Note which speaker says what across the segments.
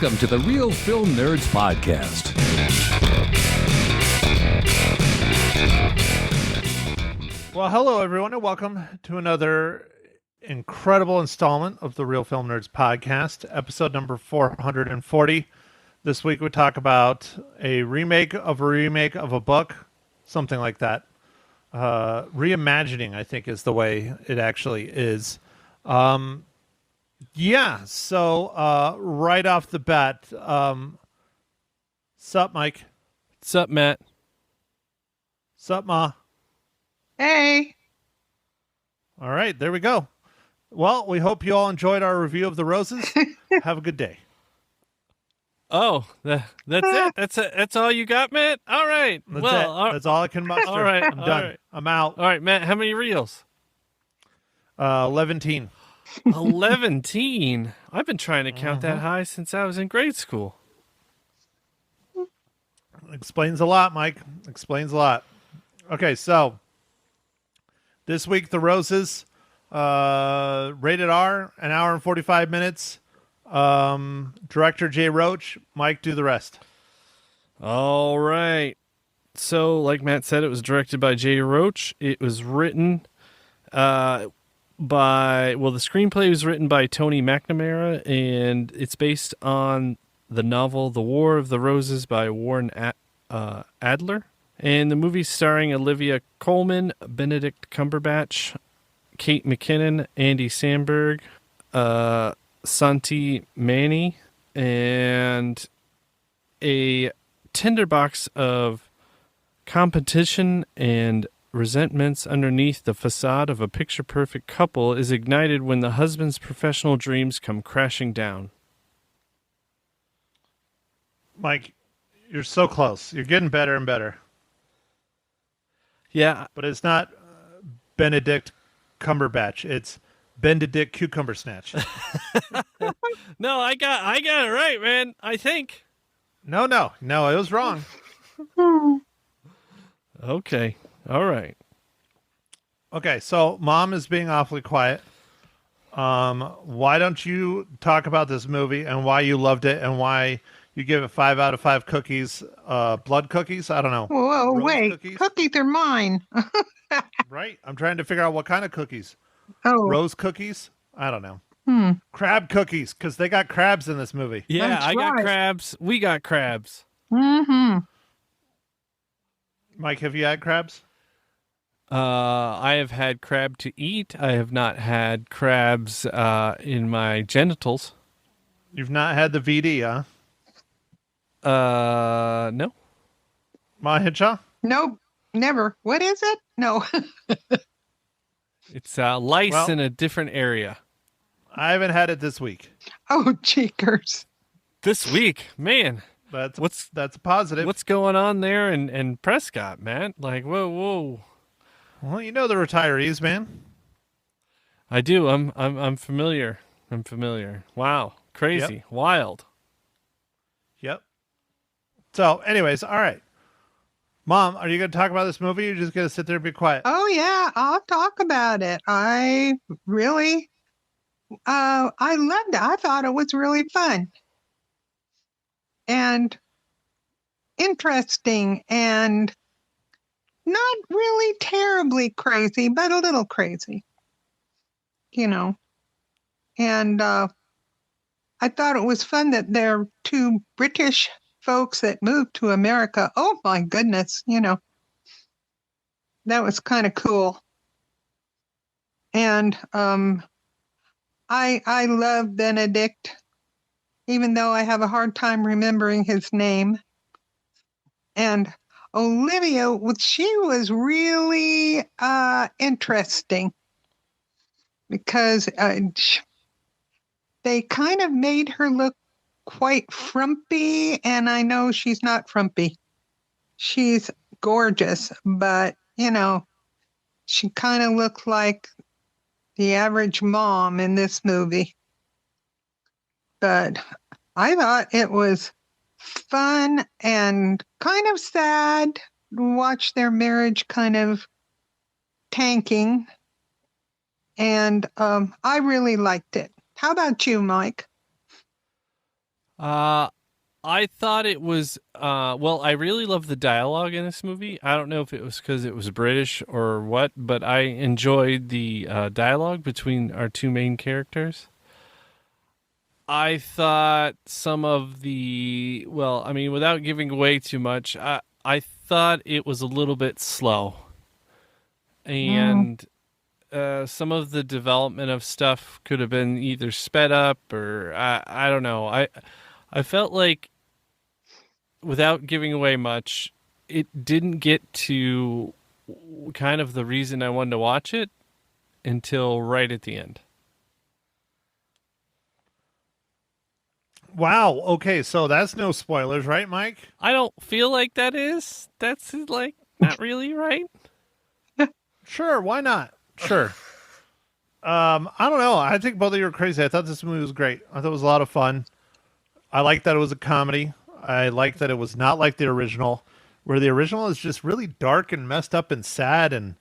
Speaker 1: Welcome to the Real Film Nerds Podcast.
Speaker 2: Well, hello, everyone, and welcome to another incredible installment of the Real Film Nerds Podcast, episode number 440. This week we talk about a remake of a book, something like that. Reimagining, I think, is the way it actually is. So right off the bat, sup, Mike?
Speaker 3: Sup, Matt?
Speaker 2: Sup, Ma?
Speaker 4: Hey.
Speaker 2: All right, there we go. Well, we hope you all enjoyed our review of The Roses. Have a good day.
Speaker 3: Oh, that's it? That's all you got, Matt? All right.
Speaker 2: That's
Speaker 3: well,
Speaker 2: it. That's all I can muster.
Speaker 3: All right.
Speaker 2: I'm done.
Speaker 3: Right.
Speaker 2: I'm out.
Speaker 3: All right, Matt, how many reels?
Speaker 2: 11.
Speaker 3: 11. I've been trying to count that high since I was in grade school.
Speaker 2: Explains a lot, Mike. Explains a lot. Okay, so this week, The Roses, rated R, an hour and 45 minutes. Director Jay Roach. Mike, do the rest.
Speaker 3: All right. So, like Matt said, it was directed by Jay Roach. It was written the screenplay was written by Tony McNamara, and it's based on the novel The War of the Roses by Warren Adler. And the movie's starring Olivia Colman, Benedict Cumberbatch, Kate McKinnon, Andy Samberg, Santi Mani, and a tinderbox of competition and resentments underneath the facade of a picture-perfect couple is ignited when the husband's professional dreams come crashing down.
Speaker 2: Mike, you're so close. You're getting better and better.
Speaker 3: Yeah.
Speaker 2: But it's not Benedict Cumberbatch. It's Benedict Cucumber Snatch.
Speaker 3: No, I got it right, man. I think.
Speaker 2: No, it was wrong.
Speaker 3: Okay. All right.
Speaker 2: Okay, so Mom is being awfully quiet. Why don't you talk about this movie and why you loved it and why you give it 5 out of 5 cookies, blood cookies? I don't know.
Speaker 4: Whoa,
Speaker 2: Rose
Speaker 4: wait. Cookies are mine.
Speaker 2: Right? I'm trying to figure out what kind of cookies.
Speaker 4: Oh.
Speaker 2: Rose cookies? I don't know. Crab cookies, because they got crabs in this movie.
Speaker 3: Yeah,
Speaker 4: That's
Speaker 3: I got
Speaker 4: right.
Speaker 3: crabs. We got crabs.
Speaker 4: Mm-hmm.
Speaker 2: Mike, have you had crabs?
Speaker 3: I have had crab to eat. I have not had crabs in my genitals.
Speaker 2: You've not had the VD, huh?
Speaker 3: No.
Speaker 2: Mahicha?
Speaker 4: Nope. Never. What is it? No.
Speaker 3: It's lice
Speaker 2: Well-
Speaker 3: in a different area.
Speaker 2: I haven't had it this week.
Speaker 4: Oh, cheekers.
Speaker 3: This week, man,
Speaker 2: That's a positive.
Speaker 3: what's going on there in Prescott, man? Like, whoa.
Speaker 2: Well, you know the retirees, man.
Speaker 3: I do. I'm familiar. I'm familiar. Wow. Crazy. Wild.
Speaker 2: Yep. So, anyways, all right. Mom, are you going to talk about this movie or are you just going to sit there and be quiet?
Speaker 4: Oh, yeah. I'll talk about it. I loved it. I thought it was really fun and interesting and not really terribly crazy, but a little crazy, And I thought it was fun that there are 2 British folks that moved to America. Oh, my goodness, that was kind of cool. And I love Benedict, even though I have a hard time remembering his name. And Olivia, she was really interesting because they kind of made her look quite frumpy, and I know she's not frumpy. She's gorgeous, but, she kind of looked like the average mom in this movie. But I thought it was fun and kind of sad to watch their marriage kind of tanking. And I really liked it. How about you, Mike?
Speaker 3: I thought it was well, I really love the dialogue in this movie. I don't know if it was because it was British or what, but I enjoyed the dialogue between our two main characters. I thought some of the without giving away too much, I thought it was a little bit slow, and some of the development of stuff could have been either sped up or I don't know. I felt like, without giving away much, it didn't get to kind of the reason I wanted to watch it until right at the end.
Speaker 2: Wow. Okay, so that's no spoilers, right, Mike?
Speaker 3: I don't feel like that is. That's like not really right.
Speaker 2: Sure, why not? Sure. I don't know. I think both of you are crazy. I thought this movie was great. I thought it was a lot of fun. I liked that it was a comedy. I liked that it was not like the original, where the original is just really dark and messed up and sad. And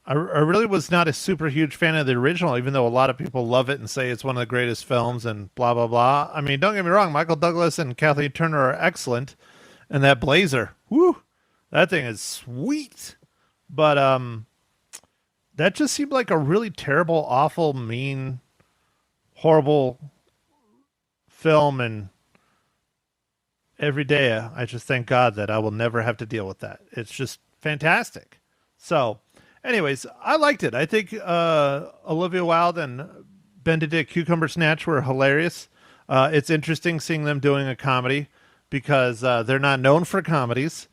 Speaker 2: I really was not a super huge fan of the original, even though a lot of people love it and say it's one of the greatest films and blah, blah, blah. I mean, don't get me wrong. Michael Douglas and Kathleen Turner are excellent. And that blazer, whoo, that thing is sweet. But that just seemed like a really terrible, awful, mean, horrible film. And every day I just thank God that I will never have to deal with that. It's just fantastic. So anyways, I liked it. I think Olivia Wilde and Benedict Cumberbatch were hilarious. It's interesting seeing them doing a comedy because they're not known for comedies,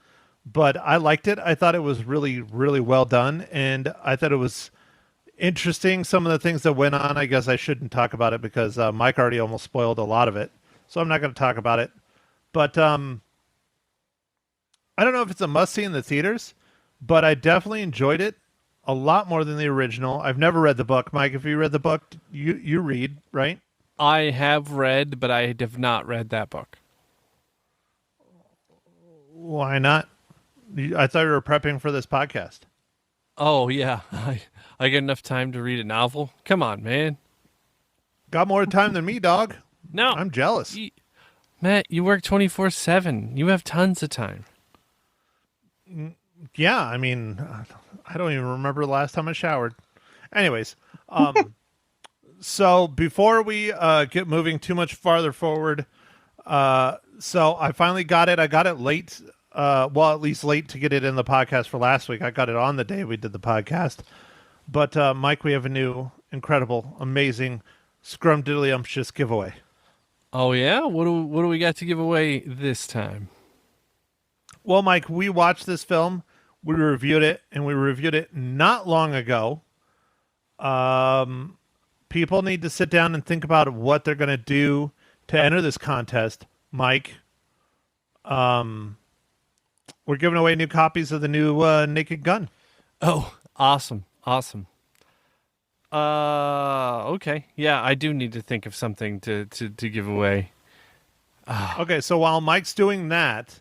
Speaker 2: but I liked it. I thought it was really, really well done, and I thought it was interesting. Some of the things that went on, I guess I shouldn't talk about it because Mike already almost spoiled a lot of it, so I'm not going to talk about it. But I don't know if it's a must-see in the theaters, but I definitely enjoyed it a lot more than the original. I've never read the book. Mike, if you read the book, you read, right?
Speaker 3: I have read, but I have not read that book.
Speaker 2: Why not? I thought you were prepping for this podcast.
Speaker 3: Oh, yeah. I get enough time to read a novel. Come on, man.
Speaker 2: Got more time than me, dog.
Speaker 3: No.
Speaker 2: I'm jealous.
Speaker 3: Matt, you work 24/7. You have tons of time.
Speaker 2: Yeah, I mean, I don't even remember the last time I showered. Anyways, so before we get moving too much farther forward, so I finally got it. I got it late. Well, at least late to get it in the podcast for last week. I got it on the day we did the podcast. But Mike, we have a new, incredible, amazing, scrumdiddlyumptious giveaway.
Speaker 3: Oh, yeah? What do we got to give away this time?
Speaker 2: Well, Mike, we watched this film. We reviewed it, and we reviewed it not long ago. People need to sit down and think about what they're going to do to enter this contest. Mike, we're giving away new copies of the new Naked Gun.
Speaker 3: Oh, awesome. Okay. Yeah, I do need to think of something to give away.
Speaker 2: Okay, so while Mike's doing that,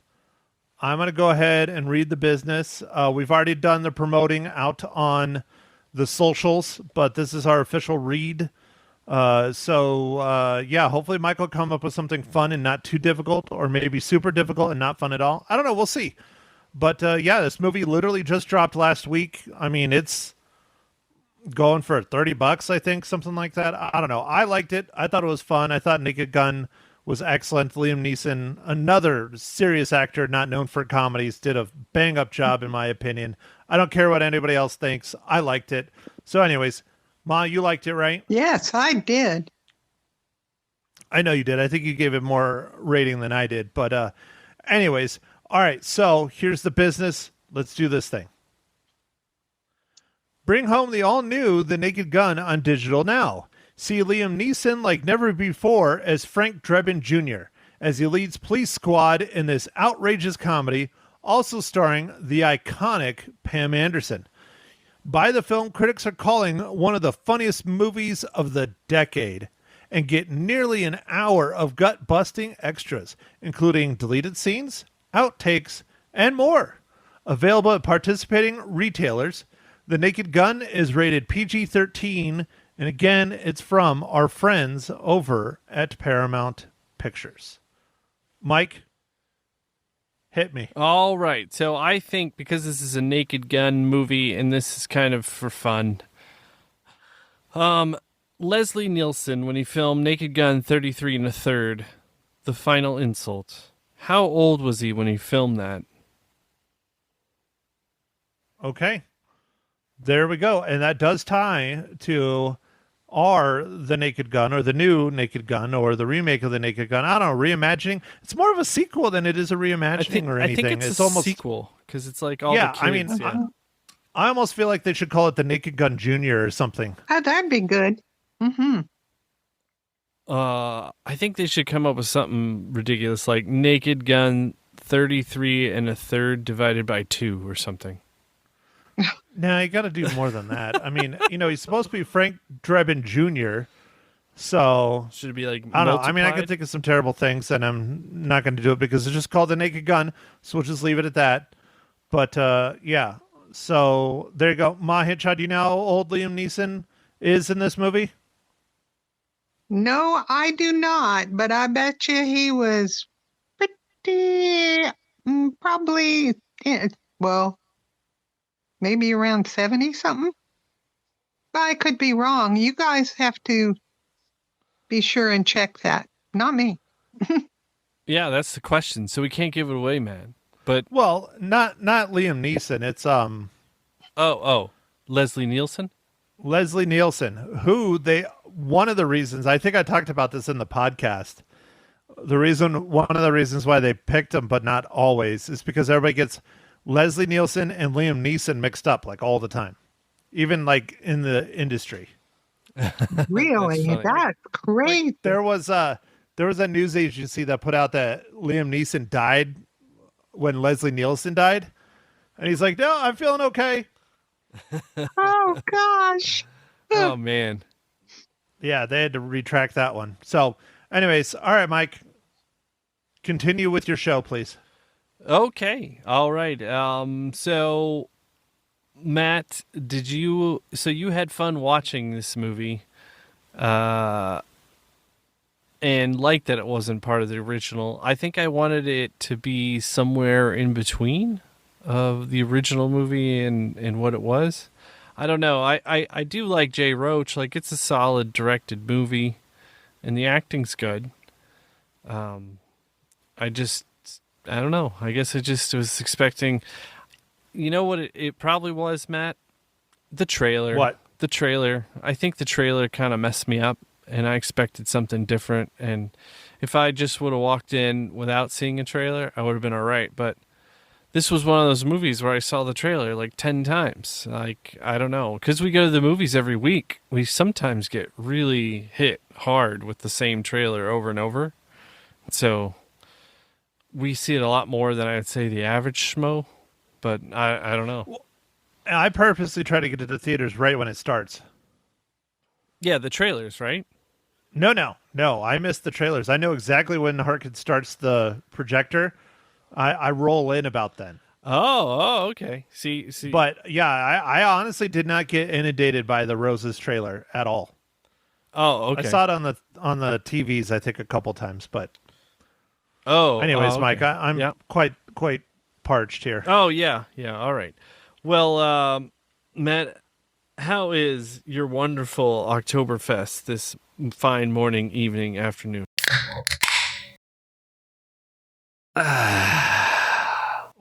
Speaker 2: I'm going to go ahead and read the business. We've already done the promoting out on the socials, but this is our official read. Yeah, hopefully Mike will come up with something fun and not too difficult, or maybe super difficult and not fun at all. I don't know. We'll see. But yeah, this movie literally just dropped last week. I mean, it's going for $30, I think, something like that. I don't know. I liked it. I thought it was fun. I thought Naked Gun was excellent. Liam Neeson, another serious actor not known for comedies, did a bang-up job, in my opinion. I don't care what anybody else thinks. I liked it. So anyways, Ma, you liked it, right?
Speaker 4: Yes, I did.
Speaker 2: I know you did. I think you gave it more rating than I did. But anyways, all right, so here's the business. Let's do this thing. Bring home the all-new The Naked Gun on digital now. See Liam Neeson like never before as Frank Drebin Jr. as he leads Police Squad in this outrageous comedy, also starring the iconic Pam Anderson. Buy the film critics are calling one of the funniest movies of the decade, and get nearly an hour of gut-busting extras, including deleted scenes, outtakes, and more. Available at participating retailers. The Naked Gun is rated PG-13, and again, it's from our friends over at Paramount pictures. Mike, hit me.
Speaker 3: All right. So I think because this is a Naked Gun movie and this is kind of for fun. Leslie Nielsen, when he filmed Naked Gun 33 and a Third, The Final Insult, how old was he when he filmed that?
Speaker 2: Okay. There we go. And that does tie to The Naked Gun, or the new Naked Gun, or the remake of the Naked Gun. I don't know, reimagining. It's more of a sequel than it is a reimagining or anything.
Speaker 3: I think it's
Speaker 2: almost
Speaker 3: a sequel because it's like all the kids.
Speaker 2: I mean,
Speaker 3: yeah.
Speaker 2: I almost feel like they should call it the Naked Gun Junior or something.
Speaker 4: Oh, that'd be good. Mm-hmm.
Speaker 3: I think they should come up with something ridiculous like Naked Gun 33 and a Third divided by 2 or something.
Speaker 2: Now, you got to do more than that. I mean, he's supposed to be Frank Drebin Jr., so
Speaker 3: Should it be like
Speaker 2: I don't know. I mean, I
Speaker 3: multiplied?
Speaker 2: could think of some terrible things, and I'm not going to do it because it's just called the Naked Gun, so we'll just leave it at that. But, yeah. So, there you go. Ma Hitchhot, do you know how old Liam Neeson is in this movie?
Speaker 4: No, I do not, but I bet you he was pretty, probably, well, maybe around 70 something. I could be wrong. You guys have to be sure and check that. Not me.
Speaker 3: Yeah, that's the question. So we can't give it away, man. But
Speaker 2: Well, not Liam Neeson. It's
Speaker 3: Leslie Nielsen?
Speaker 2: Leslie Nielsen, who one of the reasons, I think I talked about this in the podcast. One of the reasons why they picked him, but not always, is because everybody gets Leslie Nielsen and Liam Neeson mixed up like all the time, even like in the industry.
Speaker 4: Really?
Speaker 3: funny.
Speaker 4: That's crazy.
Speaker 2: There was a news agency that put out that Liam Neeson died when Leslie Nielsen died, and he's like, "No, I'm feeling okay."
Speaker 4: Oh, gosh.
Speaker 3: Oh, man.
Speaker 2: Yeah, they had to retract that one. So, anyways, all right, Mike, continue with your show, please.
Speaker 3: Okay. All right. So, Matt, you had fun watching this movie and liked that it wasn't part of the original. I think I wanted it to be somewhere in between of the original movie and what it was. I don't know. I do like Jay Roach. Like, it's a solid directed movie and the acting's good. I don't know. I guess I just was expecting, you know what it probably was, Matt? The trailer.
Speaker 2: What?
Speaker 3: The trailer. I think the trailer kind of messed me up and I expected something different. And if I just would have walked in without seeing a trailer, I would have been all right. But this was one of those movies where I saw the trailer like 10 times. Like, I don't know. Because we go to the movies every week, we sometimes get really hit hard with the same trailer over and over. So we see it a lot more than I'd say the average schmo. But I don't know.
Speaker 2: I purposely try to get to the theaters right when it starts.
Speaker 3: Yeah, the trailers, right?
Speaker 2: No. I missed the trailers. I know exactly when Harkin starts the projector. I roll in about then.
Speaker 3: Oh, okay. See.
Speaker 2: But yeah, I honestly did not get inundated by the Roses trailer at all.
Speaker 3: Oh, okay.
Speaker 2: I saw it on the TVs, I think, a couple times. But
Speaker 3: anyways,
Speaker 2: anyways, Mike, I'm
Speaker 3: Yep.
Speaker 2: quite parched here.
Speaker 3: Oh, yeah. All right. Well, Matt, how is your wonderful Oktoberfest this fine morning, evening, afternoon?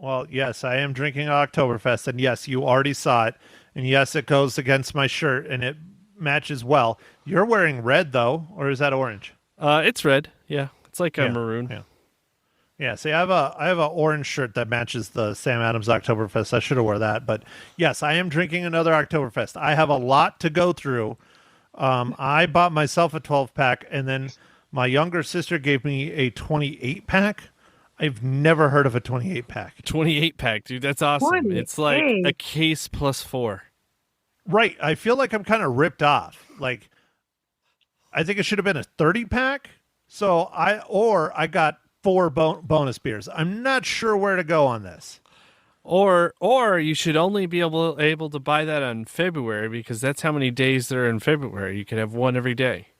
Speaker 2: Well, yes, I am drinking Oktoberfest, and yes, you already saw it, and yes, it goes against my shirt, and it matches well. You're wearing red, though, or is that orange?
Speaker 3: It's red. Yeah, it's like a
Speaker 2: Yeah,
Speaker 3: maroon.
Speaker 2: yeah. Yeah, see, I have a orange shirt that matches the Sam Adams Oktoberfest. I should have wore that, but yes, I am drinking another Oktoberfest. I have a lot to go through. I bought myself a 12-pack, and then my younger sister gave me a 28-pack. I've never heard of a 28-pack.
Speaker 3: 28-pack, dude. That's awesome. It's like
Speaker 4: 28.
Speaker 3: a case plus 4.
Speaker 2: Right. I feel like I'm kind of ripped off. Like, I think it should have been a 30-pack. So I got 4 bonus beers. I'm not sure where to go on this.
Speaker 3: Or you should only be able to buy that on February because that's how many days there are in February. You could have one every day.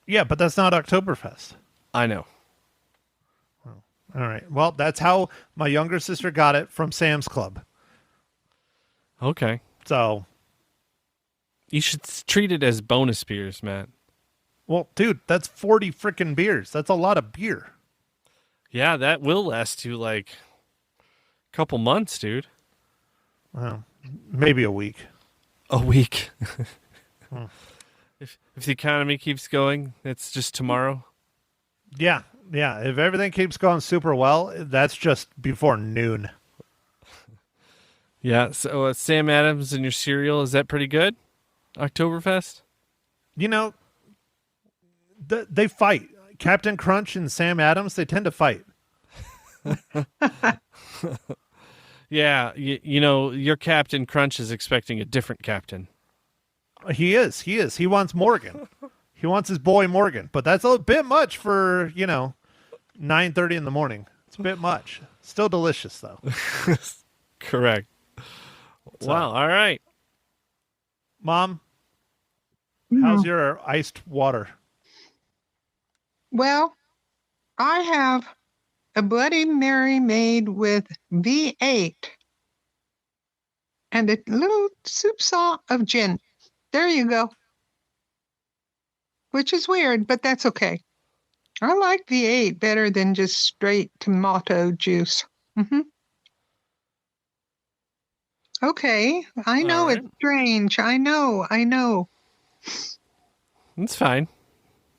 Speaker 2: Yeah, but that's not Oktoberfest.
Speaker 3: I know.
Speaker 2: All right. Well, that's how my younger sister got it from Sam's Club.
Speaker 3: Okay.
Speaker 2: So,
Speaker 3: You should treat it as bonus beers, Matt.
Speaker 2: well, dude, that's 40 freaking beers. That's a lot of beer.
Speaker 3: Yeah, that will last you like a couple months, dude.
Speaker 2: Well, maybe a week.
Speaker 3: A week. If the economy keeps going, it's just tomorrow.
Speaker 2: Yeah. Yeah. If everything keeps going super well, that's just before noon.
Speaker 3: Yeah. So Sam Adams and your cereal, is that pretty good? Oktoberfest?
Speaker 2: You know, they fight. Captain Crunch and Sam Adams, they tend to fight.
Speaker 3: Yeah. You know, your Captain Crunch is expecting a different captain.
Speaker 2: He is. He wants Morgan. He wants his boy Morgan. But that's a bit much for, 9:30 in the morning. It's a bit much. Still delicious, though.
Speaker 3: Correct. Wow. All right.
Speaker 2: Mom, how's your iced water?
Speaker 4: Well, I have a Bloody Mary made with V8 and a little soup saw of gin. There you go. Which is weird, but that's okay. I like V8 better than just straight tomato juice. Okay, I know
Speaker 3: All right.
Speaker 4: it's strange. I know.
Speaker 3: It's fine.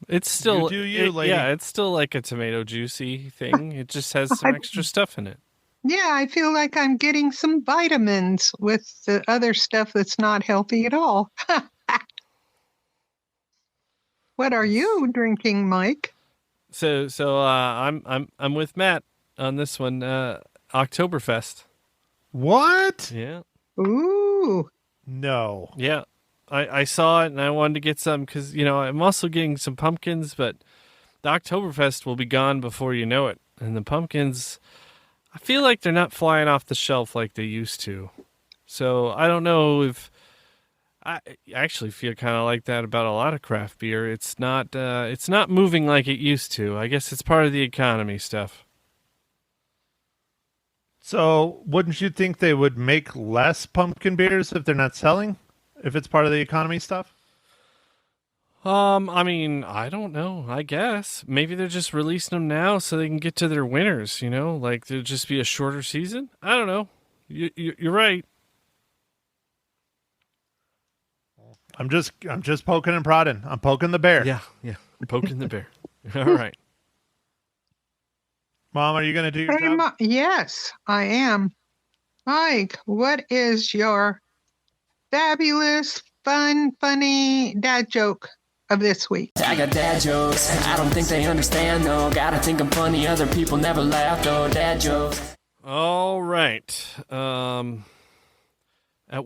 Speaker 3: It's still,
Speaker 2: You do you, lady.
Speaker 3: yeah, it's still like a tomato juicy thing. It just has some extra stuff in it.
Speaker 4: Yeah, I feel like I'm getting some vitamins with the other stuff that's not healthy at all. What are you drinking, Mike?
Speaker 3: So I'm with Matt on this one. Oktoberfest.
Speaker 2: What?
Speaker 3: Yeah.
Speaker 4: Ooh.
Speaker 2: No.
Speaker 3: Yeah. I saw it and I wanted to get some because, I'm also getting some pumpkins, but the Oktoberfest will be gone before you know it. And the pumpkins, I feel like they're not flying off the shelf like they used to. So I don't know if I actually feel kind of like that about a lot of craft beer. It's not moving like it used to. I guess it's part of the economy stuff.
Speaker 2: So, wouldn't you think they would make less pumpkin beers if they're not selling? If it's part of the economy stuff?
Speaker 3: I mean, I don't know. I guess maybe they're just releasing them now so they can get to their winners. Like there'll just be a shorter season. I don't know. You're right.
Speaker 2: I'm just poking and prodding. I'm poking the bear.
Speaker 3: Yeah. Poking the bear. All right.
Speaker 2: Mom, are you going to do your
Speaker 4: Hey,
Speaker 2: job?
Speaker 4: yes, I am. Mike, what is your fabulous, funny dad joke of this week?
Speaker 5: I got dad jokes. I don't think they understand though. Gotta think I'm funny. Other people never laugh though. Dad jokes.
Speaker 3: All right. At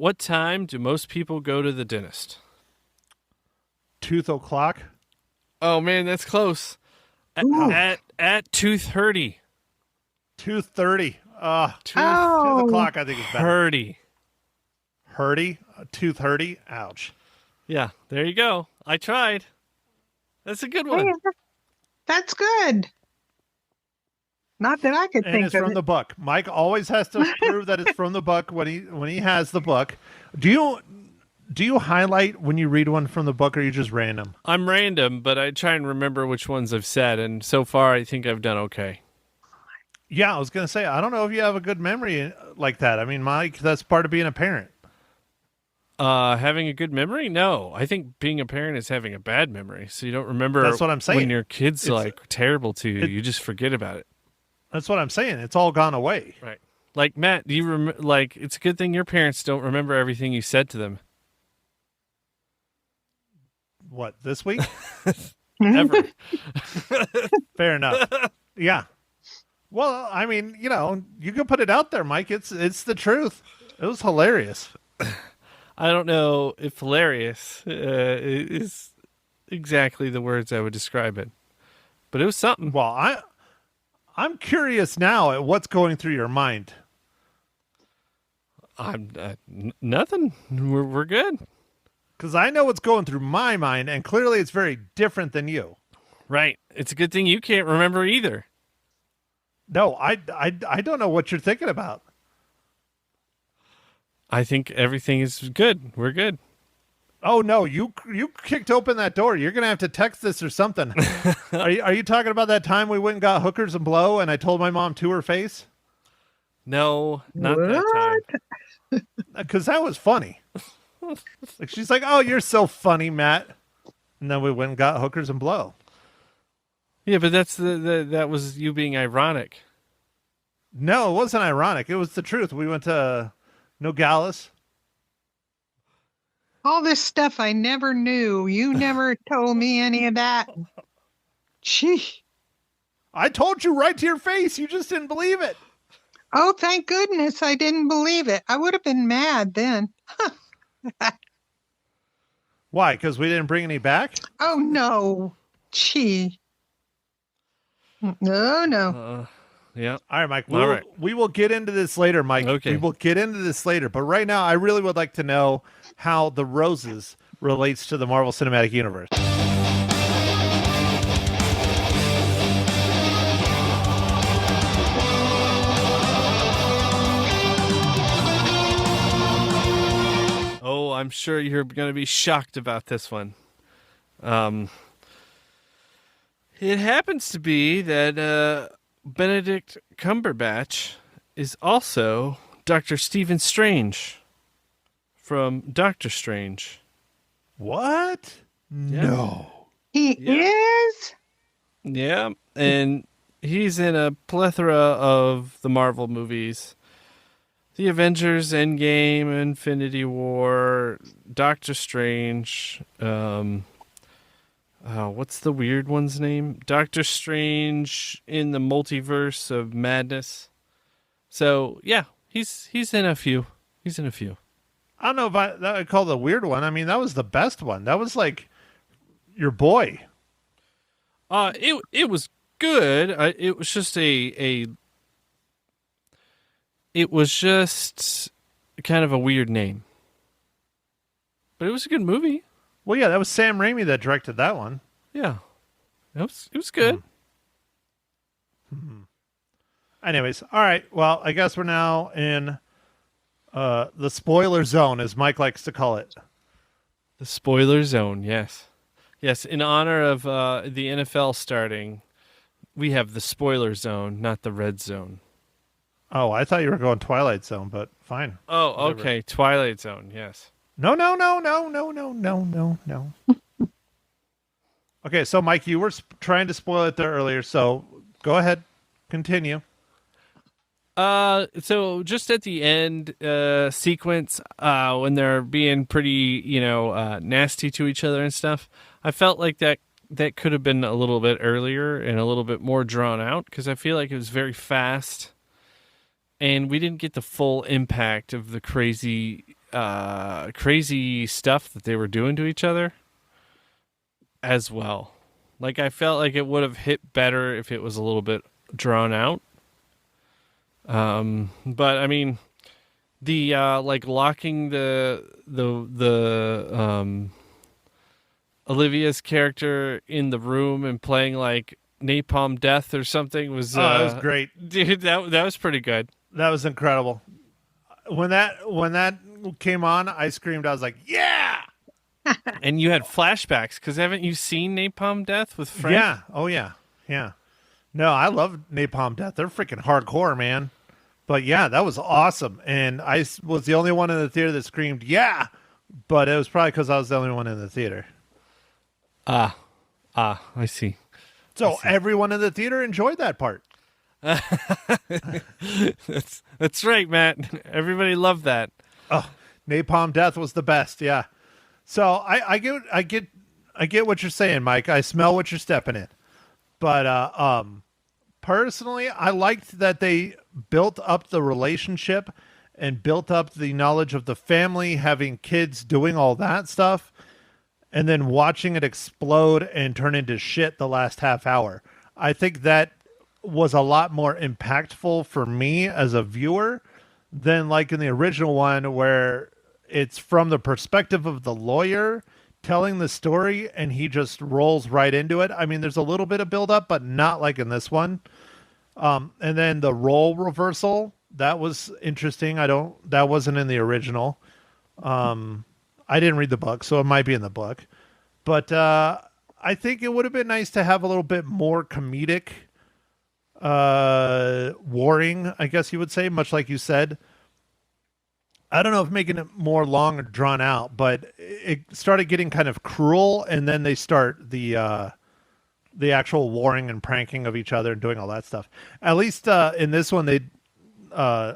Speaker 3: what time do most people go to the dentist?
Speaker 2: Tooth o'clock?
Speaker 3: Oh man, that's close. At 2:30.
Speaker 2: 2:30. Tooth
Speaker 4: Oh.
Speaker 2: o'clock I think is better.
Speaker 3: 30.
Speaker 2: Hurdy? 2:30? Ouch.
Speaker 3: Yeah, there you go. I tried. That's a good one.
Speaker 4: Hey, that's good. Not that I could
Speaker 2: And
Speaker 4: think
Speaker 2: it's
Speaker 4: of
Speaker 2: from
Speaker 4: it.
Speaker 2: the book. Mike always has to prove that it's from the book when he has the book. Do you highlight when you read one from the book, or are you just random?
Speaker 3: I'm random, but I try and remember which ones I've said, and so far I think I've done okay.
Speaker 2: Yeah, I was going to say, I don't know if you have a good memory like that. I mean, Mike, that's part of being a parent.
Speaker 3: Having a good memory? No. I think being a parent is having a bad memory. So you don't remember
Speaker 2: That's what I'm saying.
Speaker 3: when your kid's
Speaker 2: It's-
Speaker 3: like terrible to you. You just forget about it.
Speaker 2: That's what I'm saying. It's all gone away.
Speaker 3: Right. Like, Matt, do you like, it's a good thing your parents don't remember everything you said to them.
Speaker 2: What, this week?
Speaker 3: Ever.
Speaker 2: Fair enough. Yeah. Well, I mean, you can put it out there, Mike. It's the truth. It was hilarious.
Speaker 3: I don't know if hilarious is exactly the words I would describe it, but it was something.
Speaker 2: Well, I'm curious now at what's going through your mind.
Speaker 3: I'm nothing. We're good.
Speaker 2: Because I know what's going through my mind, and clearly it's very different than you.
Speaker 3: Right. It's a good thing you can't remember either.
Speaker 2: No, I don't know what you're thinking about.
Speaker 3: I think everything is good. We're good.
Speaker 2: Oh no, you kicked open that door. You're gonna have to text this or something. Are you talking about that time we went and got hookers and blow, and I told my mom to her face?
Speaker 3: No, not that time.
Speaker 2: Because that was funny. Like she's like, "Oh, you're so funny, Matt," and then we went and got hookers and blow.
Speaker 3: Yeah, but that's that was you being ironic.
Speaker 2: No, it wasn't ironic. It was the truth. We went to Nogales.
Speaker 4: All this stuff I never knew. You never told me any of that. Gee.
Speaker 2: I told you right to your face. You just didn't believe it.
Speaker 4: Oh, thank goodness I didn't believe it. I would have been mad then.
Speaker 2: Why? Because we didn't bring any back?
Speaker 4: Oh, no. Gee. No.
Speaker 3: Yeah.
Speaker 2: All right, Mike.
Speaker 3: All right.
Speaker 2: We will get into this later, Mike.
Speaker 3: Okay.
Speaker 2: We will get into this later. But right now, I really would like to know how the Roses relates to the Marvel Cinematic Universe.
Speaker 3: Oh, I'm sure you're going to be shocked about this one. It happens to be that Benedict Cumberbatch is also Dr. Stephen Strange from Doctor Strange.
Speaker 2: What? No.
Speaker 4: He is?
Speaker 3: Yeah, and he's in a plethora of the Marvel movies. The Avengers, Endgame, Infinity War, Doctor Strange, what's the weird one's name? Doctor Strange in the Multiverse of Madness. So, yeah, he's in a few. He's in a few.
Speaker 2: I don't know if I'd call the weird one. I mean, that was the best one. That was like your boy.
Speaker 3: It was good. It was just it was just kind of a weird name. But it was a good movie.
Speaker 2: Well, yeah, that was Sam Raimi that directed that one.
Speaker 3: Yeah. It was good.
Speaker 2: Anyways, all right. Well, I guess we're now in the spoiler zone, as Mike likes to call it.
Speaker 3: The spoiler zone, yes. Yes, in honor of the NFL starting, we have the spoiler zone, not the red zone.
Speaker 2: Oh, I thought you were going Twilight Zone, but fine.
Speaker 3: Oh,
Speaker 2: Whatever.
Speaker 3: okay. Twilight Zone, yes.
Speaker 2: No. Okay, so Mike, you were trying to spoil it there earlier, so go ahead, continue.
Speaker 3: So just at the end sequence, when they're being pretty, nasty to each other and stuff, I felt like that could have been a little bit earlier and a little bit more drawn out, because I feel like it was very fast, and we didn't get the full impact of the crazy stuff that they were doing to each other as well. Like, I felt like it would have hit better if it was a little bit drawn out. But I mean, the locking the Olivia's character in the room and playing like Napalm Death or something was
Speaker 2: that was great,
Speaker 3: dude. That was pretty good.
Speaker 2: That was incredible. When that came on, I screamed. I was like, "Yeah!"
Speaker 3: And you had flashbacks, because haven't you seen Napalm Death with Frank?
Speaker 2: Yeah. Oh yeah. Yeah. No, I love Napalm Death. They're freaking hardcore, man. But yeah, that was awesome. And I was the only one in the theater that screamed, "Yeah!" But it was probably because I was the only one in the theater.
Speaker 3: I see.
Speaker 2: So everyone in the theater enjoyed that part.
Speaker 3: That's right, Matt. Everybody loved that.
Speaker 2: Oh, Napalm Death was the best. Yeah. So I get what you're saying, Mike. I smell what you're stepping in. But personally, I liked that they built up the relationship and built up the knowledge of the family, having kids, doing all that stuff, and then watching it explode and turn into shit the last half hour. I think that was a lot more impactful for me as a viewer than like in the original one, where it's from the perspective of the lawyer telling the story and he just rolls right into it. I mean, there's a little bit of build up, but not like in this one. And then the role reversal, that was interesting. That wasn't in the original. I didn't read the book, so it might be in the book. But I think it would have been nice to have a little bit more comedic warring, I guess you would say, much like you said. I don't know if making it more long or drawn out, but it started getting kind of cruel, and then they start the actual warring and pranking of each other and doing all that stuff. At least in this one,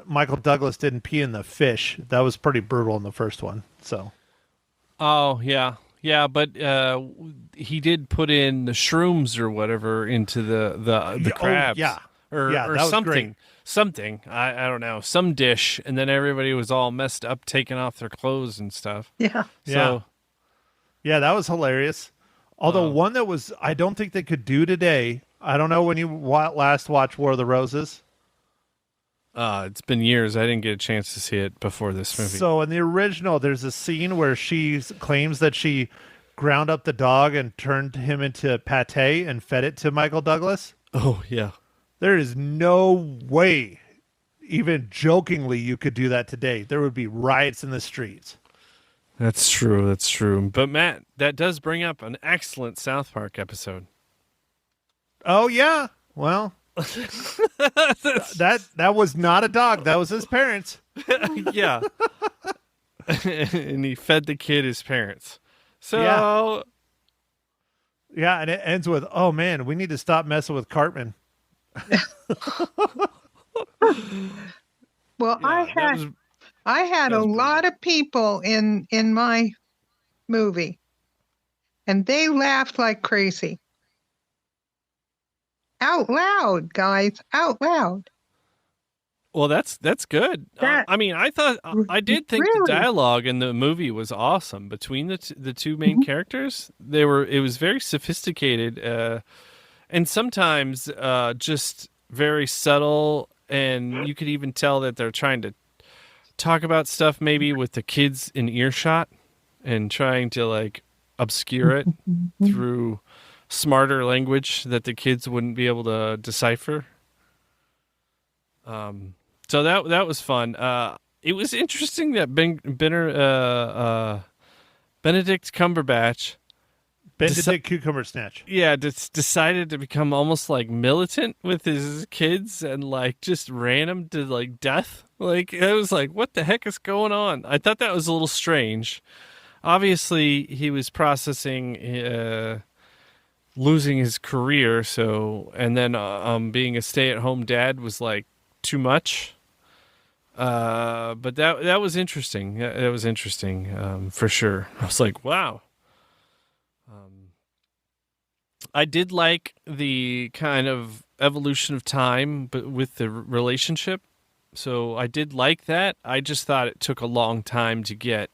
Speaker 2: Michael Douglas didn't pee in the fish. That was pretty brutal in the first one. So,
Speaker 3: Oh yeah, yeah, but he did put in the shrooms or whatever into the crabs.
Speaker 2: yeah.
Speaker 3: or
Speaker 2: Yeah,
Speaker 3: or
Speaker 2: that was
Speaker 3: something.
Speaker 2: great.
Speaker 3: Something I don't know, some dish, and then everybody was all messed up, taking off their clothes and stuff.
Speaker 4: Yeah.
Speaker 3: So
Speaker 2: Yeah, that was hilarious. Although one that was, I don't think they could do today. I don't know when you last watched War of the Roses.
Speaker 3: it's been years. I didn't get a chance to see it before this movie.
Speaker 2: So in the original, there's a scene where she claims that she ground up the dog and turned him into pate and fed it to Michael Douglas.
Speaker 3: Oh yeah.
Speaker 2: There is no way, even jokingly, you could do that today. There would be riots in the streets.
Speaker 3: That's true. That's true. But Matt, that does bring up an excellent South Park episode.
Speaker 2: Oh yeah, well, that was not a dog. That was his parents.
Speaker 3: Yeah. And he fed the kid his parents. So
Speaker 2: Yeah, and it ends with, "Oh man, we need to stop messing with Cartman."
Speaker 4: Well,
Speaker 3: that
Speaker 4: I had
Speaker 3: that
Speaker 4: a
Speaker 3: was
Speaker 4: lot of people in my movie, and they laughed like crazy. Out loud, guys, out loud.
Speaker 3: Well, that's good.
Speaker 4: That-
Speaker 3: I mean, I did think the
Speaker 4: Really?
Speaker 3: dialogue in the movie was awesome between the two main
Speaker 4: Mm-hmm.
Speaker 3: characters. It was very sophisticated, and sometimes just very subtle, and you could even tell that they're trying to talk about stuff maybe with the kids in earshot and trying to like obscure it through smarter language that the kids wouldn't be able to decipher. So that was fun. It was interesting that Benedict Cumberbatch,
Speaker 2: Benedict Cucumber Snatch.
Speaker 3: decided to become almost like militant with his kids and like just ran them to like death. Like I was like, what the heck is going on? I thought that was a little strange. Obviously, he was processing losing his career, and then being a stay-at-home dad was like too much. But that was interesting. That was interesting for sure. I was like, wow. I did like the kind of evolution of time, but with the relationship. So I did like that. I just thought it took a long time to get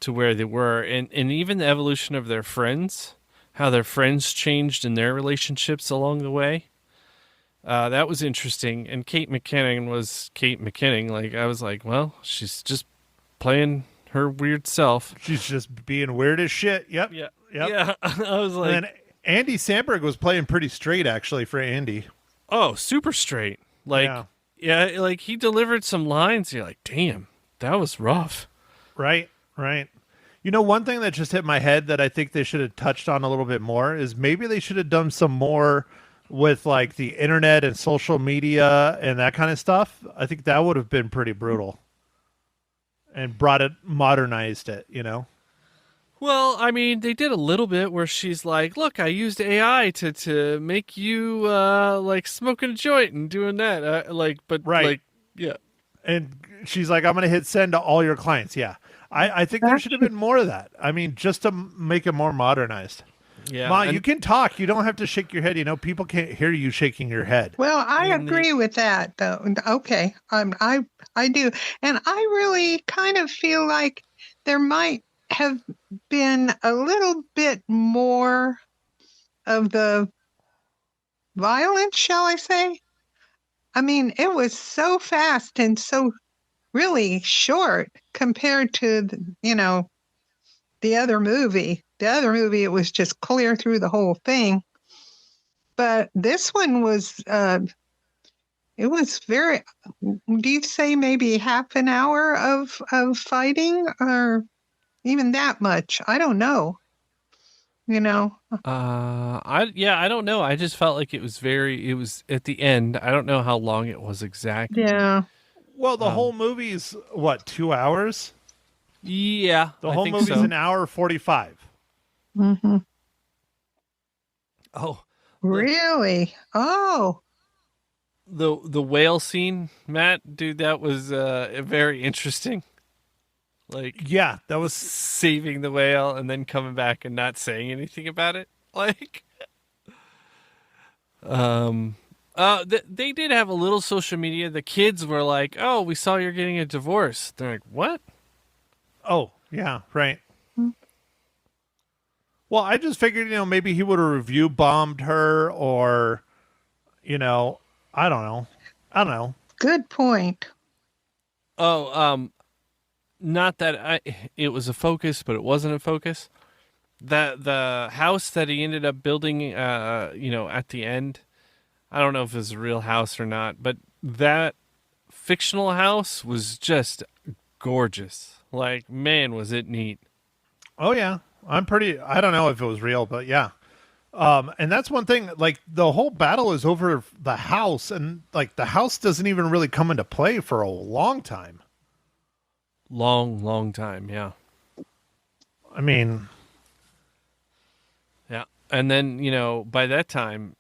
Speaker 3: to where they were, and even the evolution of their friends, how their friends changed in their relationships along the way. That was interesting. And Kate McKinnon was Kate McKinnon. Like I was like, well, she's just playing her weird self.
Speaker 2: She's just being weird as shit. Yep.
Speaker 3: Yeah,
Speaker 2: Yep.
Speaker 3: yeah. I was like,
Speaker 2: And then Andy Samberg was playing pretty straight, actually, for Andy.
Speaker 3: oh, super straight. Like, yeah, like he delivered some lines. You're like, damn, that was rough.
Speaker 2: Right. You know, one thing that just hit my head that I think they should have touched on a little bit more is maybe they should have done some more with like the internet and social media and that kind of stuff. I think that would have been pretty brutal and modernized it, you know?
Speaker 3: Well, I mean, they did a little bit where she's like, look, I used AI to make you like smoking a joint and doing that.
Speaker 2: Right.
Speaker 3: Like, yeah.
Speaker 2: And she's like, I'm going to hit send to all your clients. Yeah. I think there should have been more of that. I mean, just to make it more modernized.
Speaker 3: Yeah.
Speaker 2: Ma,
Speaker 3: and-
Speaker 2: you can talk. You don't have to shake your head. You know, people can't hear you shaking your head.
Speaker 4: Well, I
Speaker 3: And the-
Speaker 4: agree with that, though. Okay, I do, and I really kind of feel like there might have been a little bit more of the violence, shall I say? I mean, it was so fast and so really short compared to the other movie. The other movie, it was just clear through the whole thing. But this one was It was very, do you say maybe half an hour of fighting or even that much? I don't know. You know,
Speaker 3: I don't know. I just felt like it was at the end. I don't know how long it was exactly.
Speaker 4: yeah.
Speaker 2: Well, the whole movie's what, 2 hours?
Speaker 3: Yeah,
Speaker 2: The
Speaker 3: I
Speaker 2: whole
Speaker 3: think
Speaker 2: movie's
Speaker 3: so.
Speaker 2: an hour 45.
Speaker 4: Hmm.
Speaker 3: Oh,
Speaker 4: Really? Oh,
Speaker 3: the whale scene, Matt, dude, that was very interesting. Like
Speaker 2: Yeah, that was.
Speaker 3: saving the whale and then coming back and not saying anything about it. Like, they did have a little social media. The kids were like, "Oh, we saw you're getting a divorce." They're like, "What?"
Speaker 2: Oh, yeah, right. Well, I just figured, maybe he would have review bombed her, or, I don't know. I don't know.
Speaker 4: good point.
Speaker 3: Oh, not that it was a focus, but it wasn't a focus. The house that he ended up building, at the end, I don't know if it was a real house or not, but that fictional house was just gorgeous. Like, man, was it neat.
Speaker 2: Oh, yeah. I don't know if it was real, but yeah. And that's one thing, like, the whole battle is over the house, and, like, the house doesn't even really come into play for a long time.
Speaker 3: Long, long time, yeah.
Speaker 2: I mean,
Speaker 3: Yeah. And then, by that time,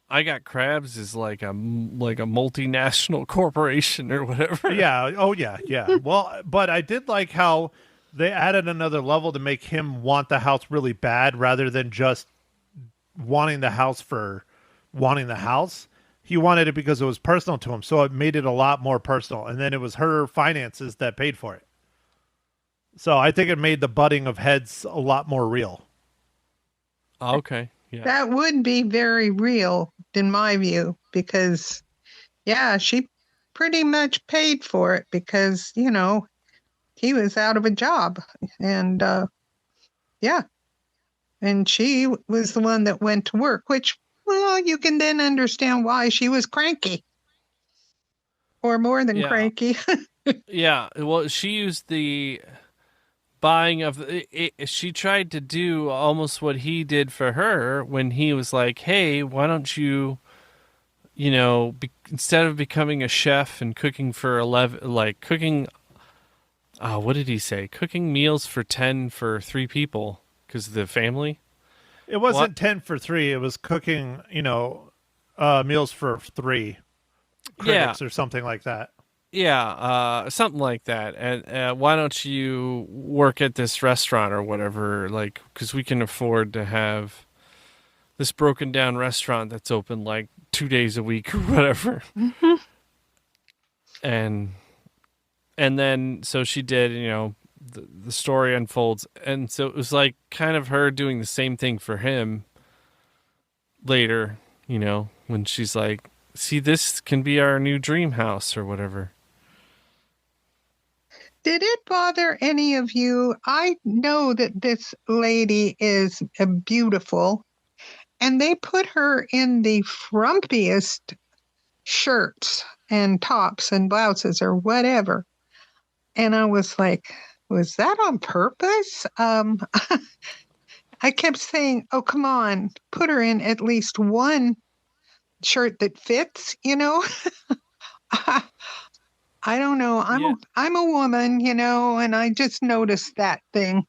Speaker 3: I Got Crabs is like a multinational corporation or whatever.
Speaker 2: yeah. Oh, yeah, yeah. Well, but I did like how they added another level to make him want the house really bad rather than just wanting the house for wanting the house. He wanted it because it was personal to him, so it made it a lot more personal. And then it was her finances that paid for it. So I think it made the butting of heads a lot more real.
Speaker 3: Okay. Yeah.
Speaker 4: That would be very real in my view because, yeah, she pretty much paid for it because, he was out of a job. And, yeah. And she was the one that went to work, which, well, you can then understand why she was cranky. Or more than
Speaker 3: Yeah.
Speaker 4: cranky.
Speaker 3: Yeah. Well, she used the buying of she tried to do almost what he did for her when he was like, "Hey, why don't you instead of becoming a chef and cooking for 11, like cooking what did he say? Cooking meals for 10 for 3 people because of the family."
Speaker 2: It wasn't
Speaker 3: What?
Speaker 2: 10 for 3. It was cooking, meals for 3 critics or something like that.
Speaker 3: Yeah, something like that. And why don't you work at this restaurant or whatever? Like, because we can afford to have this broken down restaurant that's open like 2 days a week or whatever. And then so she did. The story unfolds, and so it was like kind of her doing the same thing for him later. When she's like, "See, this can be our new dream house" or whatever.
Speaker 4: Did it bother any of you? I know that this lady is beautiful, and they put her in the frumpiest shirts and tops and blouses or whatever. And I was like, was that on purpose? I kept saying, oh, come on, put her in at least one shirt that fits, I don't know. I'm a woman, and I just noticed that thing.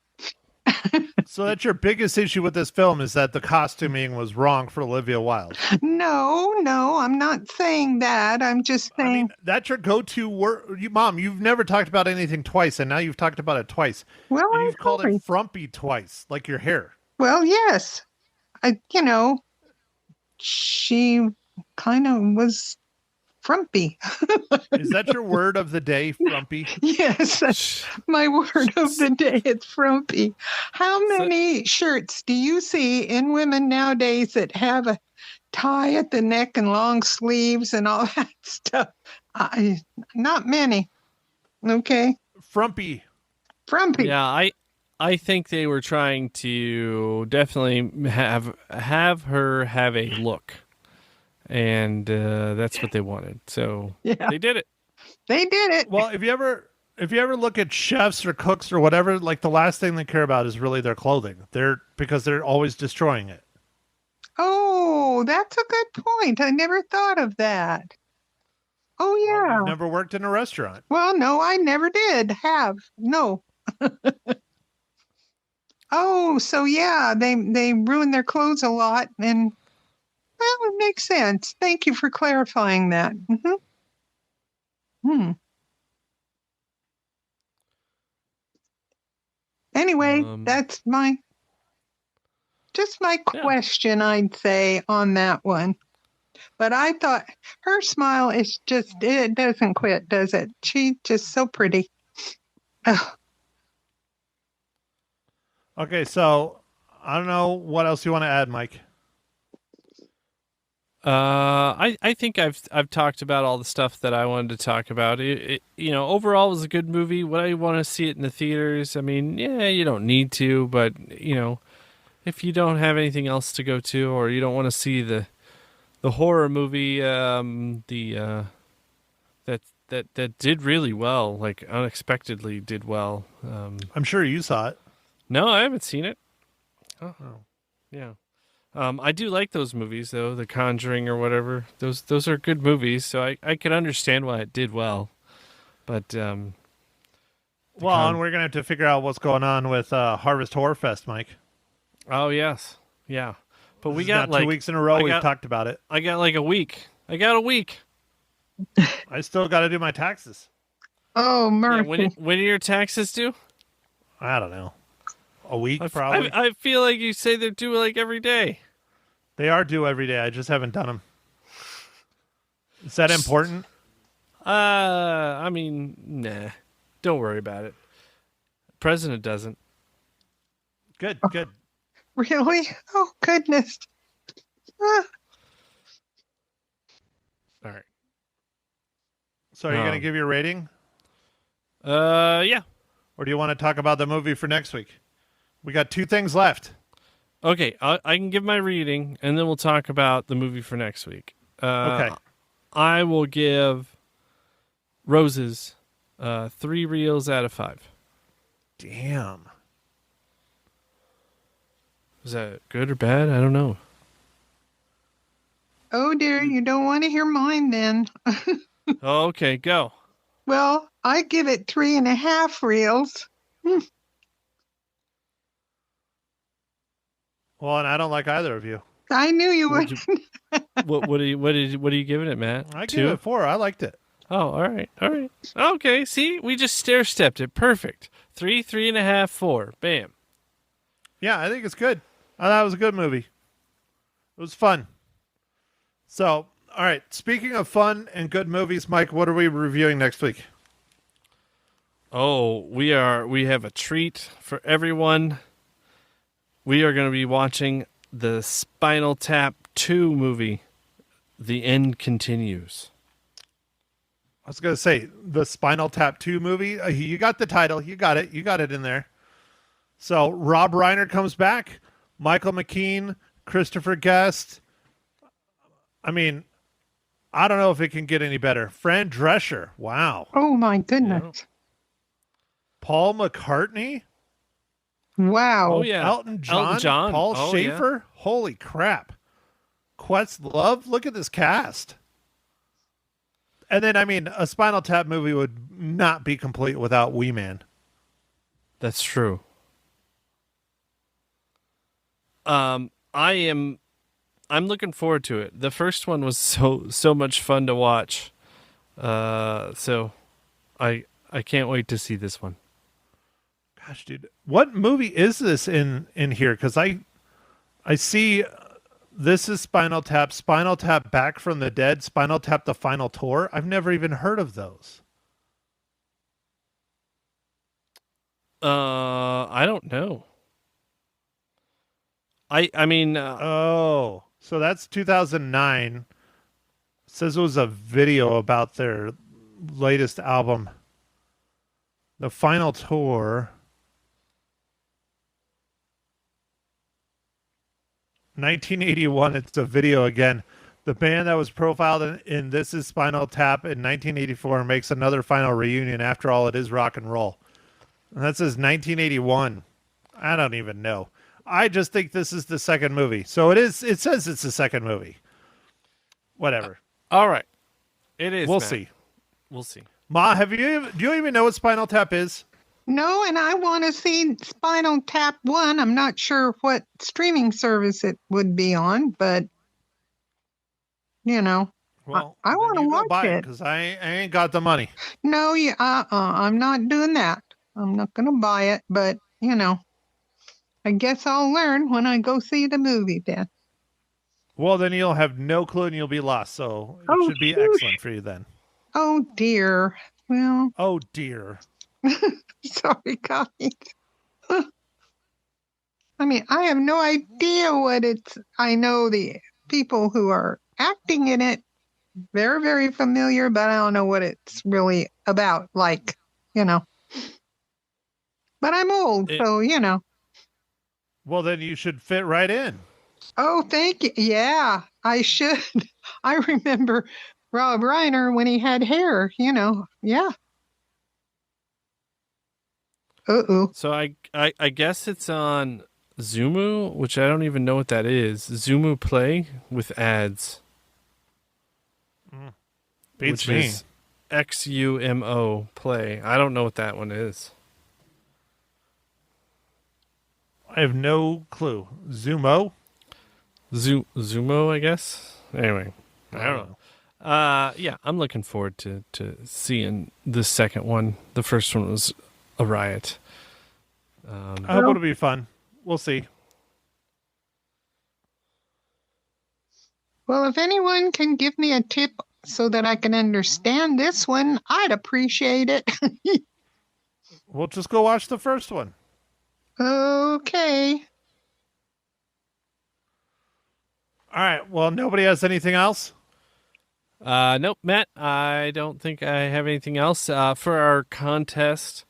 Speaker 2: So that's your biggest issue with this film, is that the costuming was wrong for Olivia Wilde.
Speaker 4: No, I'm not saying that. I'm just saying.
Speaker 2: I mean, that's your go-to word. Mom, you've never talked about anything twice, and now you've talked about it twice.
Speaker 4: Well,
Speaker 2: And
Speaker 4: I'm
Speaker 2: you've called
Speaker 4: sorry.
Speaker 2: it frumpy twice, like your hair.
Speaker 4: Well, yes. She kind of was frumpy.
Speaker 2: Is that your word of the day, frumpy?
Speaker 4: Yes, that's my word of the day. It's frumpy. How many shirts do you see in women nowadays that have a tie at the neck and long sleeves and all that stuff? Not many. Okay.
Speaker 2: Frumpy.
Speaker 4: Frumpy.
Speaker 3: Yeah, I think they were trying to definitely have her have a look, and that's what they wanted. So
Speaker 4: Yeah.
Speaker 3: they did it.
Speaker 4: They did it.
Speaker 2: Well, if you ever look at chefs or cooks or whatever, like the last thing they care about is really their clothing. Because they're always destroying it.
Speaker 4: Oh, that's a good point. I never thought of that. Oh, yeah.
Speaker 2: You've never worked in a restaurant.
Speaker 4: Well, no, I never did have. No. Oh, so yeah, they ruin their clothes a lot, and well, it makes sense. Thank you for clarifying that. Hmm. Anyway, that's just my question, I'd say, on that one. But I thought her smile is just, it doesn't quit, does it? She's just so pretty. Ugh.
Speaker 2: Okay, so I don't know what else you want to add, Mike.
Speaker 3: I think I've talked about all the stuff that I wanted to talk about. Overall it was a good movie. Would I want to see it in the theaters? I mean, yeah, you don't need to, but if you don't have anything else to go to, or you don't want to see the horror movie, that did really well, like unexpectedly did well.
Speaker 2: I'm sure you saw it.
Speaker 3: No, I haven't seen it. Oh, yeah. I do like those movies, though, The Conjuring or whatever. Those are good movies, so I could understand why it did well. But and
Speaker 2: we're gonna have to figure out what's going on with Harvest Horror Fest, Mike.
Speaker 3: Oh yes, yeah. But we
Speaker 2: This is
Speaker 3: got
Speaker 2: not 2 weeks in a row. We've talked about it.
Speaker 3: I got like a week. I got a week.
Speaker 2: I still got to do my taxes.
Speaker 4: Oh, mercy.
Speaker 3: Yeah, when are your taxes due?
Speaker 2: I don't know. A week, probably.
Speaker 3: I feel like you say they're due like every day.
Speaker 2: They are due every day. I just haven't done them. Is that important?
Speaker 3: I mean, nah. Don't worry about it. President doesn't.
Speaker 2: Good.
Speaker 4: Really? Oh, goodness. Ah.
Speaker 3: All right.
Speaker 2: So are you going to give your rating?
Speaker 3: Yeah.
Speaker 2: Or do you want to talk about the movie for next week? We got 2 things left.
Speaker 3: Okay, I can give my reading, and then we'll talk about the movie for next week.
Speaker 2: Okay.
Speaker 3: I will give Roses 3 reels out of 5.
Speaker 2: Damn.
Speaker 3: Is that good or bad? I don't know.
Speaker 4: Oh, dear, you don't want to hear mine then.
Speaker 3: Oh, okay, go.
Speaker 4: Well, I give it 3.5 reels.
Speaker 2: Well, and I don't like either of you.
Speaker 4: I knew you would.
Speaker 3: What are you giving it, Matt?
Speaker 2: I
Speaker 3: 2?
Speaker 2: give it 4. I liked it.
Speaker 3: Oh, all right. Okay, see, we just stair-stepped it. Perfect. 3, 3.5, 4. Bam.
Speaker 2: Yeah, I think it's good. I thought it was a good movie. It was fun. So, all right. Speaking of fun and good movies, Mike, what are we reviewing next week?
Speaker 3: Oh, we have a treat for everyone. We are going to be watching the Spinal Tap 2 movie, The End Continues.
Speaker 2: I was going to say, the Spinal Tap 2 movie. You got the title. You got it. You got it in there. So, Rob Reiner comes back. Michael McKean, Christopher Guest. I mean, I don't know if it can get any better. Fran Drescher. Wow.
Speaker 4: Oh, my goodness.
Speaker 2: Paul McCartney.
Speaker 4: Wow.
Speaker 3: Oh, yeah.
Speaker 2: Elton John. Paul Schaefer.
Speaker 3: Yeah.
Speaker 2: Holy crap. Questlove. Look at this cast. And then, I mean, a Spinal Tap movie would not be complete without Wee Man.
Speaker 3: That's true. I'm looking forward to it. The first one was so much fun to watch. So I can't wait to see this one.
Speaker 2: Gosh, dude, what movie is this in here? Because I see this is Spinal Tap Back from the Dead, Spinal Tap the Final Tour. I've never even heard of those.
Speaker 3: I don't know. I mean,
Speaker 2: oh, so that's 2009. It says it was a video about their latest album, The Final Tour. 1981, it's a video again. The band that was profiled in This Is Spinal Tap in 1984 makes another final reunion. After all, it is rock and roll. And that says 1981. I don't even know. I just think this is the second movie. So it is. It says it's the second movie. Whatever.
Speaker 3: All right. It is.
Speaker 2: We'll
Speaker 3: Matt.
Speaker 2: see.
Speaker 3: We'll see.
Speaker 2: Ma, do you even know what Spinal Tap is?
Speaker 4: No, and I want to see Spinal Tap 1. I'm not sure what streaming service it would be on, but,
Speaker 2: Well,
Speaker 4: I
Speaker 2: then
Speaker 4: want to
Speaker 2: you go
Speaker 4: watch
Speaker 2: buy
Speaker 4: it.
Speaker 2: because I ain't got the money.
Speaker 4: No, I'm not doing that. I'm not going to buy it, but, I guess I'll learn when I go see the movie then.
Speaker 2: Well, then you'll have no clue and you'll be lost. So it
Speaker 4: Oh,
Speaker 2: should be
Speaker 4: whoosh.
Speaker 2: excellent for you then.
Speaker 4: Oh, dear. Well,
Speaker 2: Oh dear.
Speaker 4: sorry, guys. I mean, I have no idea what it's. I know the people who are acting in it, very, very familiar, but I don't know what it's really about. Like, But I'm old, so.
Speaker 2: Well, then you should fit right in.
Speaker 4: Oh, thank you. Yeah, I should. I remember Rob Reiner when he had hair, Yeah. Uh-oh.
Speaker 3: So I guess it's on Zumu, which I don't even know what that is. Zumu Play with ads.
Speaker 2: Beats
Speaker 3: which
Speaker 2: me.
Speaker 3: is XUMO Play. I don't know what that one is.
Speaker 2: I have no clue. Zumo?
Speaker 3: Zumo, I guess. Anyway, I don't know. Yeah, I'm looking forward to seeing the second one. The first one was a riot.
Speaker 2: I hope it'll be fun. We'll see.
Speaker 4: Well, if anyone can give me a tip so that I can understand this one, I'd appreciate it.
Speaker 2: We'll just go watch the first one.
Speaker 4: Okay.
Speaker 2: All right. Well, nobody has anything else?
Speaker 3: Nope, Matt, I don't think I have anything else. For our contest,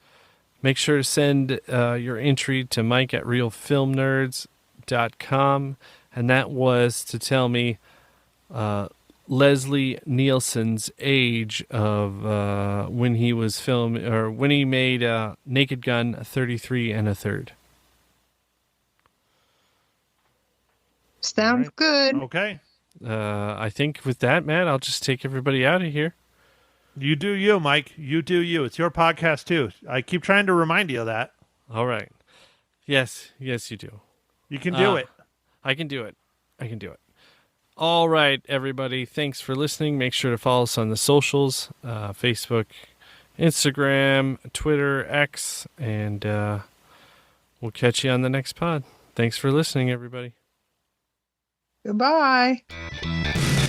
Speaker 3: make sure to send your entry to Mike at realfilmnerds.com. And that was to tell me Leslie Nielsen's age of when he was when he made Naked Gun 33 1/3.
Speaker 4: Sounds good.
Speaker 2: Okay.
Speaker 3: I think with that, Matt, I'll just take everybody out of here.
Speaker 2: You do you, Mike. You do you. It's your podcast, too. I keep trying to remind you of that.
Speaker 3: All right. Yes, you do.
Speaker 2: You can do it.
Speaker 3: I can do it. All right, everybody. Thanks for listening. Make sure to follow us on the socials, Facebook, Instagram, Twitter, X, and we'll catch you on the next pod. Thanks for listening, everybody.
Speaker 4: Goodbye.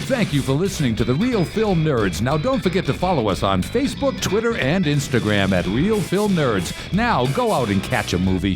Speaker 1: Thank you for listening to The Real Film Nerds. Now, don't forget to follow us on Facebook, Twitter, and Instagram at Real Film Nerds. Now, go out and catch a movie.